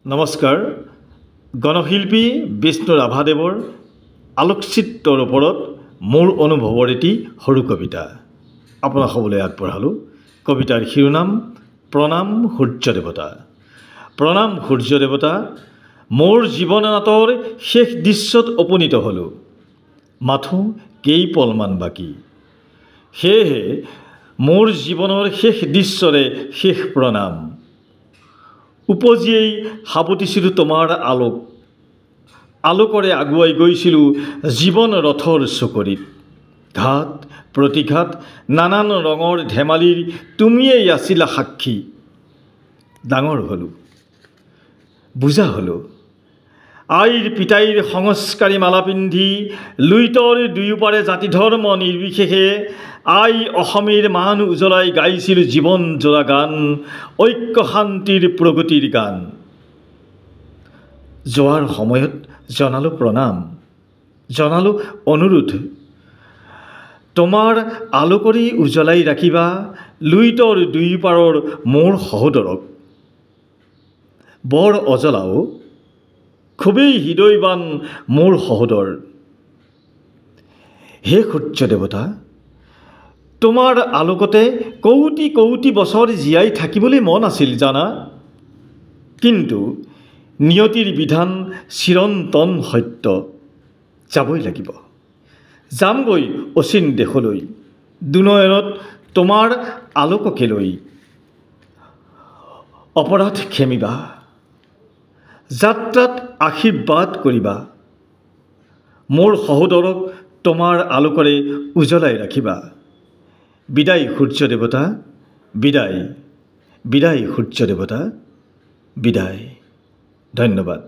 নমস্কাৰ। গণশিল্পী বিষ্ণু ৰাভাদেৱৰ আলোকচিত্ৰৰ ওপৰত মোৰ অনুভৱৰ এটি সৰু কবিতা আপোনাক সকলোলৈ আগবঢ়ালোঁ। কবিতাৰ শিৰোনাম প্ৰণাম সূৰ্য দেৱতা। প্ৰণাম সূৰ্য দেৱতা, মোৰ জীৱন নাটৰ শেষ দৃশ্যত উপনীত হ'লোঁ, মাথো কেইপলমান বাকী। সেয়েহে মোৰ জীৱনৰ শেষ দৃশ্যৰে শেষ প্ৰণাম। উপজিয়েই সাৱটিছিলোঁ তোমাৰ আলোকৰে আগুৱাই গৈছিলোঁ জীৱন ৰথৰ চকৰিত। ঘাট প্ৰতিঘাত নানান ৰঙৰ ধেমালিৰ তুমিয়েই আছিলা সাক্ষী। ডাঙৰ হ'লোঁ, বুজা হ'লোঁ, আইৰ পিতাইৰ সংস্কাৰী মালা পিন্ধি লুইতৰ দুয়োপাৰে জাতি ধৰ্ম নিৰ্বিশেষে আই অসমীৰ মান উজ্বলাই গাইছিলোঁ জীৱন জোৰা গান, ঐক্য শান্তিৰ প্ৰগতিৰ গান। যোৱাৰ সময়ত জনালোঁ প্ৰণাম, জনালোঁ অনুৰোধ, তোমাৰ আলোকৰেই উজ্বলাই ৰাখিবা লুইতৰ দুয়োপাৰৰ মোৰ সহোদৰক। বৰ অজলাও, খুবেই হৃদয়বান মোৰ সহোদৰ। হে সূৰ্য দেৱতা, তোমাৰ আলোকতে কৌটি কৌটি বছৰ জীয়াই থাকিবলৈ মন আছিল জানা, কিন্তু নিয়তিৰ বিধান চিৰন্তন সত্য। যাবই লাগিব, যামগৈ অচিন দেশলৈ, দুনয়নত তোমাৰ আলোককে লৈ। অপৰাধ ক্ষমিবা, যাত্ৰাত আশীৰ্বাদ কৰিবা, মোৰ সহোদৰক তোমাৰ আলোকৰে উজ্বলাই ৰাখিবা। বিদায় সূৰ্য দেৱতা, বিদায়, বিদায় সূৰ্য দেৱতা, বিদায়। ধন্যবাদ।